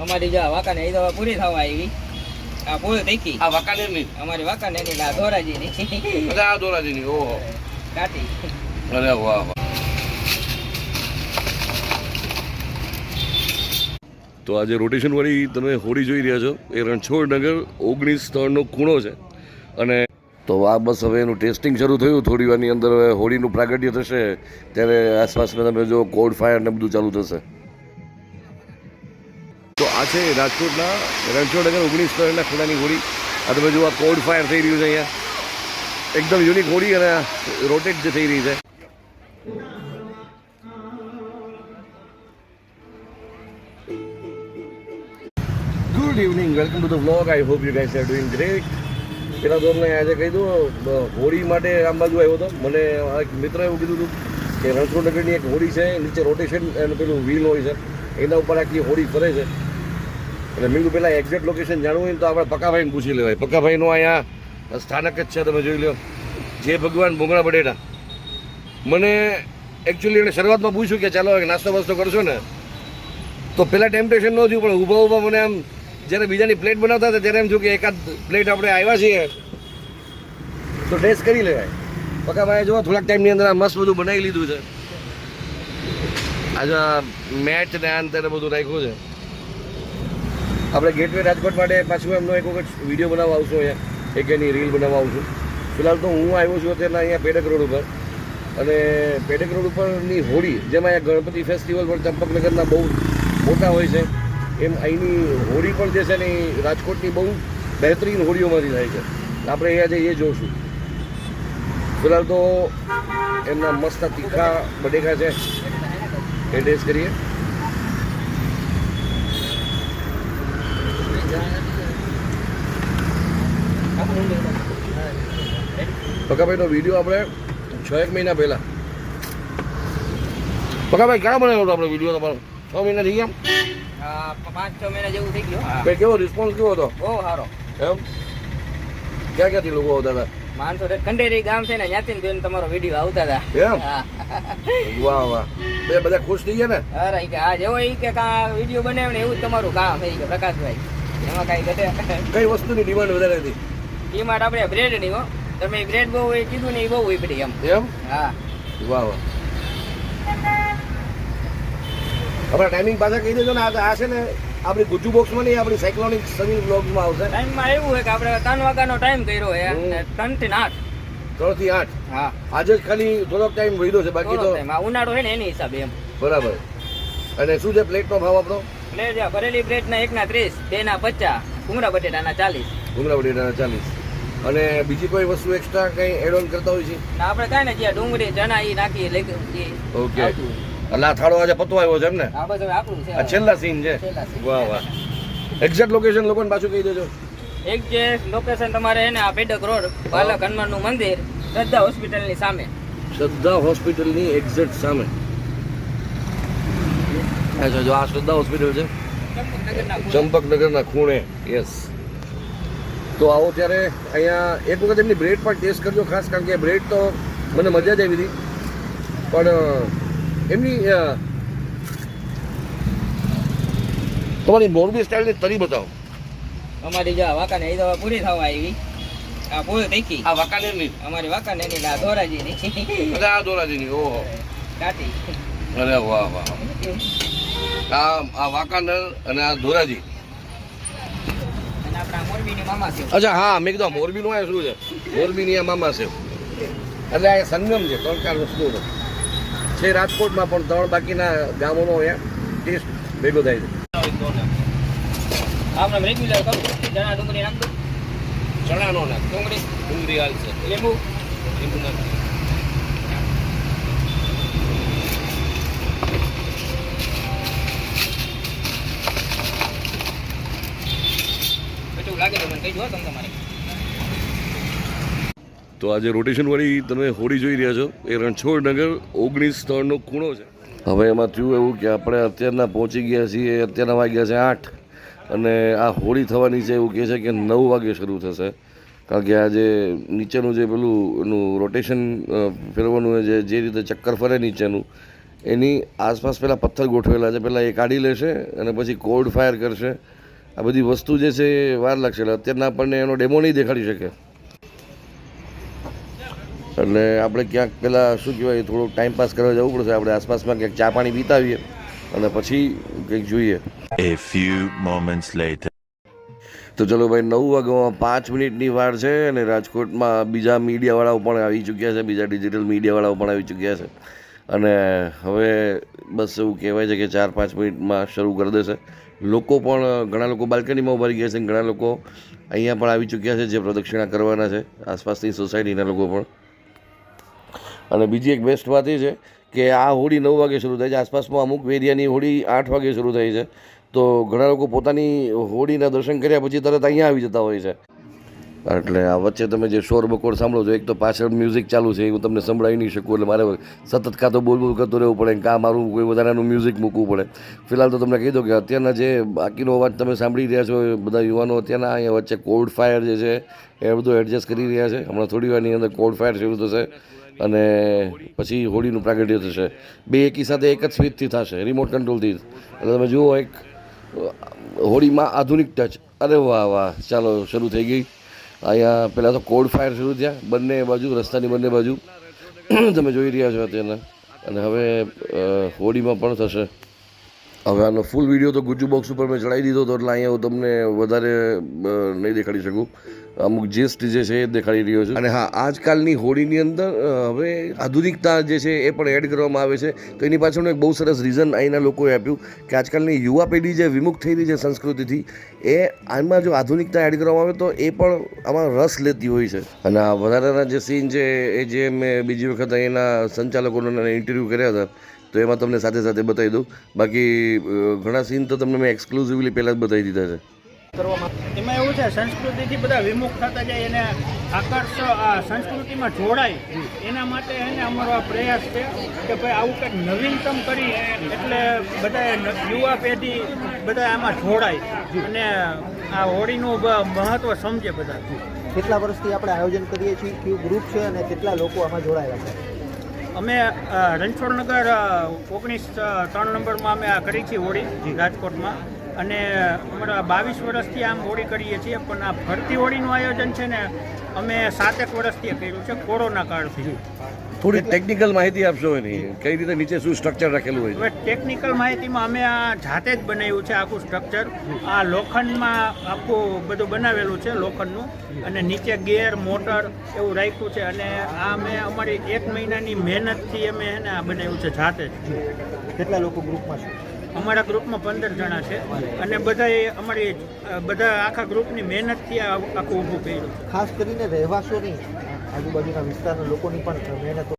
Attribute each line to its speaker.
Speaker 1: અમારી જો વાંકાને એ દવા પૂરી થવા આવી. આ પૂરી થઈ
Speaker 2: આ વાંકાનેરની
Speaker 1: અમારી વાંકાનેરની આ ધોરાજીની
Speaker 2: એટલે આ ધોરાજીની ઓહો
Speaker 1: કાટી.
Speaker 2: અરે વાહ વાહ. તો આજે રોટેશન વાળી તમે હોડી જોઈ રહ્યા છો એ રણછોડનગર 19 નો ખૂણો છે. અને તો આ બસ હવે એનું ટેસ્ટિંગ શરૂ થયું. થોડી વારની અંદર હવે હોળીનું પ્રાગટ્ય થશે ત્યારે આસપાસના તમે જો કોડ ફાયર ને બધું ચાલુ થશે. તો આ છે રાજકોટના રણછોડનગર 19 ખૂણાની હોળી. આ તમે જો આ કોડ ફાયર થઈ રહ્યું છે અહીંયા એકદમ યુનિક હોળી અને રોટેટ જે થઈ રહી છે. Good evening, welcome to the vlog. I hope you guys are doing great. પેલા તો અમને આજે કહી દઉં હોળી માટે આમ બાજુ આવ્યો હતો. મને એક મિત્ર એવું કીધું હતું કે રણછોડનગરની એક હોળી છે, નીચે રોટેશન અને પેલું વ્હીલ હોય છે એના ઉપર આખી હોળી ફરે છે. એટલે મેં કીધું પહેલાં એક્ઝેક્ટ લોકેશન જાણવું હોય તો આપણે પક્કાભાઈને પૂછી લેવાય. પક્કાભાઈનું અહીંયા સ્થાનક જ છે, તમે જોઈ લો. જે ભગવાન ભૂંગળા બટેટા. મને એકચ્યુઅલી એને શરૂઆતમાં પૂછ્યું કે ચાલો નાસ્તો વાસ્તો કરશો ને, તો પહેલાં ટેમ્પટેશન ન થયું, પણ ઊભા ઊભા મને આમ જ્યારે બીજાની પ્લેટ બનાવતા હતા ત્યારે એમ થયું કે એકાદ પ્લેટ આપણે આવ્યા છીએ તો ટેસ્ટ કરી લેવાય. પક્કાભાઈએ જો થોડાક ટાઈમની અંદર આ મસ્ત બધું બનાવી લીધું છે. આજે મેચ ને આ અંતરે બધું રાખ્યું છે. આપણે ગેટવે રાજકોટ માટે પાછું એમનો એક વખત વિડીયો બનાવવા આવશું, અહીંયા એક એની રીલ બનાવવા આવશું. ફિલહાલ તો હું આવ્યો છું અત્યારના અહીંયા પેડક રોડ ઉપર. અને પેડક રોડ ઉપરની હોળી જેમાં અહીંયા ગણપતિ ફેસ્ટિવલ પણ ચંપકનગરના બહુ મોટા હોય છે, એમ અહીંની હોળી પણ જે છે ને એ રાજકોટની બહુ બહેતરીન હોળીઓમાંથી થાય છે. આપણે અહીંયા જઈએ એ જોઈશું. ફિલહાલ તો એમના મસ્ત તીખા બટેકા છે એ ટેસ્ટ કરીએ. પક્કાભાઈનો વિડીયો આપણે 6 મહિના પહેલા. પક્કાભાઈ ક્યાં બનાવ્યો હતો આપણે વિડીયો તમારો? 6 મહિના થઈ ગયા?
Speaker 1: 5-6 મહિના જેવું થઈ ગયું.
Speaker 2: કેવો રિસ્પોન્સ કેવો હતો?
Speaker 1: બહુ સારો.
Speaker 2: એમ ક્યાંથી લોકો આવતા હતા?
Speaker 1: માણસો ખંડેરી ગામ છે ને ત્યાંથી જોઈને તમારો વિડીયો આવતા હતા.
Speaker 2: એમ? વાહ વાહ. બધા ખુશ થઈ ગયા ને?
Speaker 1: અરે કે આ જેવો ઈ કે વિડીયો બનાવે ને એવું જ તમારું કામ થઈ ગયું પ્રકાશભાઈ. એમાં કઈ ઘટે?
Speaker 2: કઈ વસ્તુની ડિમાન્ડ વધારે હતી?
Speaker 1: ડિમાન્ડ આપણે બ્રેડ ની હો. તમે બ્રેડ બહુ હોય કીધું ને એ બહુ હોય પડી એમ.
Speaker 2: એમ?
Speaker 1: હા.
Speaker 2: વાહ વાહ. આપણા ટાઈમિંગ પાછા કહી દેજો ને. આ છે ને આપણી ગુજ્જુ બોક્સમાં નહીં, આપણી સાયક્લોનિક સની બ્લોગ્સમાં આવશે.
Speaker 1: ટાઈમમાં એવું હોય કે આપણે 3 વાગ્યાનો ટાઈમ કર્યો છે, 3 થી 8.
Speaker 2: 3 થી 8.
Speaker 1: હા.
Speaker 2: આજે જ ખાલી થોડોક ટાઈમ વધ્યો છે, બાકી તો
Speaker 1: ઉનાળો છે ને એની હિસાબે એમ.
Speaker 2: બરાબર. અને શું છે પ્લેટનો ભાવ આપણો?
Speaker 1: પ્લેટ ભરેલી પ્લેટ ના 1 ના 30, 2 ના 50, ભૂંગળા બટેટાના 40.
Speaker 2: ભૂંગળા બટેટાના 40. અને બીજી કોઈ વસ્તુ એક્સ્ટ્રા કંઈ એડ ઓન કરતા હોય છે?
Speaker 1: ના આપણે કાંઈ ને જ્યાં ડુંગળી ચણા એ નાખી લઈ.
Speaker 2: ઓકે. એટલે આ થાળો આજે પતો આવ્યો છે એમ ને?
Speaker 1: આ બસ હવે આપણું છે.
Speaker 2: આ છેલ્લા સીન છે. વાહ વાહ. એક્ઝેક્ટ લોકેશન લોકોને પાછું કહી દેજો.
Speaker 1: એક જે લોકેશન તમારે છે ને આ પેડક રોડ, બાલક હનુમાનનું મંદિર, શ્રદ્ધા હોસ્પિટલની સામે.
Speaker 2: શ્રદ્ધા હોસ્પિટલની એક્ઝેક્ટ સામે. અચ્છા, જો આ શ્રદ્ધા હોસ્પિટલ છે ચંપકનગરના ખૂણે. યસ. તો આવો ત્યારે અહીંયા એક વખત એમની બ્રેડ પણ ટેસ્ટ કરજો ખાસ, કારણ કે બ્રેડ તો મને મજા જ આવી હતી. પણ એમની તમારી મોરબી સ્ટાઇલની તરી બતાવો.
Speaker 1: અમારી જો વાંકાને એ દવા પૂરી થવા આવી. આ પૂરી થઈ ગઈ.
Speaker 2: આ વાંકાનેરની?
Speaker 1: અમારી વાંકાનેરની આ ધોરાજીની
Speaker 2: એટલે આ ધોરાજીની ઓહો
Speaker 1: કાટી.
Speaker 2: અરે વાહ વાહ. આ વાંકાનેર અને આ ધોરાજી.
Speaker 1: આપણા મોરબીની મામા છે.
Speaker 2: અચ્છા હા, મેં કીધું મોરબીનું આ શું છે? મોરબીની આ મામા છે. એટલે આ સંગમ છે 3-4 વસ્તુનો છે. રાજકોટમાં પણ 3 બાકીના ગામોનો અહીંયા ટેસ્ટ ભેગો થાય છે.
Speaker 1: આપણે રેગ્યુલર કરું ચણા ડુંગળી નાખ દો.
Speaker 2: ચણાનો નાખ.
Speaker 1: ડુંગળી
Speaker 2: હાલશે.
Speaker 1: લીંબુ
Speaker 2: નાખ. તો આજે રોટેશન વાળી તમે હોળી જોઈ રહ્યા છો એ રણછોડનગર 19 નો ખૂણો છે. હવે એમાં થયું એવું કે આપણે અત્યારના પહોંચી ગયા છીએ, અત્યારના વાગ્યા છે 8 અને આ હોળી થવાની છે એવું કહે છે કે 9 વાગે શરૂ થશે. કારણ કે આ જે નીચેનું જે પેલું એનું રોટેશન ફેરવાનું જે રીતે ચક્કર ફરે નીચેનું એની આસપાસ પહેલાં પથ્થર ગોઠવેલા છે, પહેલાં એ કાઢી લેશે અને પછી કોડ ફાયર કરશે. આ બધી વસ્તુ જે છે એ વાર લાગશે. એટલે અત્યારના આપણને એનો ડેમો નહીં દેખાડી શકે. એટલે આપણે ક્યાંક પહેલાં શું કહેવાય થોડોક ટાઈમ પાસ કરવા જવું પડશે. આપણે આસપાસમાં ક્યાંક ચા પાણી પીતાવીએ અને પછી કંઈક જોઈએ.
Speaker 3: A few moments later.
Speaker 2: તો ચલો ભાઈ, 9 વાગ્યામાં 5 મિનિટની વાર છે અને રાજકોટમાં બીજા મીડિયાવાળાઓ પણ આવી ચૂક્યા છે, બીજા ડિજિટલ મીડિયાવાળાઓ પણ આવી ચૂક્યા છે. અને હવે બસ એવું કહેવાય છે કે 4-5 મિનિટમાં શરૂ કરી દેશે. લોકો પણ ઘણા લોકો બાલ્કનીમાં ઉભા રહી ગયા છે, ઘણા લોકો અહીંયા પણ આવી ચૂક્યા છે જે પ્રદક્ષિણા કરવાના છે, આસપાસની સોસાયટીના લોકો પણ. અને બીજી એક બેસ્ટ વાત એ છે કે આ હોળી 9 વાગે શરૂ થાય છે. આસપાસમાં અમુક એરિયાની હોળી 8 વાગે શરૂ થાય છે. તો ઘણા લોકો પોતાની હોળીના દર્શન કર્યા પછી તરત અહીંયા આવી જતા હોય છે. એટલે આ વચ્ચે તમે જે શોર બકોર સાંભળો છો, એક તો પાછળ મ્યુઝિક ચાલુ છે, એ હું તમને સંભળાવી નહીં શકું. એટલે મારે સતત કાં તો બોલવું કરતું રહેવું પડે, કાં મારું કોઈ વધારાનું મ્યુઝિક મૂકવું પડે. ફિલહાલ તો તમને કહી દો કે અત્યારના જે બાકીનો અવાજ તમે સાંભળી રહ્યા છો, એ બધા યુવાનો અત્યારના અહીંયા વચ્ચે કોડ ફાયર જે છે એ બધું એડજસ્ટ કરી રહ્યા છે. હમણાં થોડી વારની અંદર કોડ ફાયર શરૂ થશે અને પછી હોળીનું પ્રાગટ્ય થશે. બે એકી સાથે એક જ સ્વિચથી થશે, રિમોટ કંટ્રોલથી. એટલે તમે જુઓ એક હોળીમાં આધુનિક ટચ. અરે વાહ વાહ, ચાલો શરૂ થઈ ગઈ. અહીંયા પહેલાં તો કોડ ફાયર શરૂ થયા બંને બાજુ, રસ્તાની બંને બાજુ તમે જોઈ રહ્યા છો અત્યારના. અને હવે હોળીમાં પણ થશે. હવે આનો ફૂલ વિડીયો તો ગુજ્જુ બોક્સ ઉપર મેં ચડાવી દીધો હતો, એટલે અહીંયા હું તમને વધારે નહીં દેખાડી શકું. અમુક જેસ્ટ જે છે એ દેખાડી રહ્યો છું. અને હા, આજકાલની હોળીની અંદર હવે આધુનિકતા જે છે એ પણ એડ કરવામાં આવે છે. તો એની પાછળનું એક બહુ સરસ રીઝન અહીંના લોકોએ આપ્યું કે આજકાલની યુવા પેઢી જે વિમુખ થઈ રહી છે સંસ્કૃતિથી, એ આમાં જો આધુનિકતા એડ કરવામાં આવે તો એ પણ આમાં રસ લેતી હોય છે. અને આ વધારાના જે સીન છે એ જે મેં બીજી વખત અહીંના સંચાલકોના ઇન્ટરવ્યૂ કર્યા હતા તો એમાં તમને સાથે સાથે બતાવી દઉં. બાકી ઘણા સીન તો તમને મેં એક્સક્લુઝિવલી પહેલાં જ બતાવી દીધા છે.
Speaker 4: એમાં એવું છે, સંસ્કૃતિથી બધા વિમુખ થતા જાય, એને સંસ્કૃતિમાં જોડાય એના માટે એને અમારો આ પ્રયાસ છે કે ભાઈ આવું કંઈક નવીનતમ કરી એટલે બધા યુવા પેઢી બધા આમાં જોડાય અને આ હોળીનું મહત્ત્વ સમજે બધા.
Speaker 5: કેટલા વર્ષથી આપણે આયોજન કરીએ છીએ, કયું ગ્રુપ છે અને કેટલા લોકો આમાં જોડાયેલા છે?
Speaker 4: અમે રણછોડનગર 19-3 નંબરમાં અમે આ કરી છીએ હોળી રાજકોટમાં. અને અમારા 22 વર્ષથી આમ હોળી કરીએ છીએ. પણ આ ફરતી હોળીનું આયોજન છે ને અમે 7 વર્ષથી કર્યું છે, કોરોના કાળથી.
Speaker 2: થોડી ટેકનિકલ માહિતી આપશો એની, કઈ રીતે નીચે શું સ્ટ્રક્ચર રાખેલું હોય છે?
Speaker 4: હવે ટેકનિકલ માહિતીમાં અમે આ જાતે જ બનાવ્યું છે આખું સ્ટ્રક્ચર. આ લોખંડમાં આખું બધું બનાવેલું છે લોખંડનું, અને નીચે ગેર મોટર એવું રાખ્યું છે. અને આ અમે અમારી 1 મહિનાની મહેનતથી અમે એને આ બનાવ્યું છે જાતે જ.
Speaker 5: કેટલા લોકો ગ્રુપમાં છે?
Speaker 4: અમારા ગ્રુપમાં 15 જણા છે અને બધા આખા ગ્રુપની મહેનતથી આ આખું ઊભું કર્યું.
Speaker 5: ખાસ કરીને રહેવાસીઓની આજુબાજુના વિસ્તારના લોકોની પણ મહેનત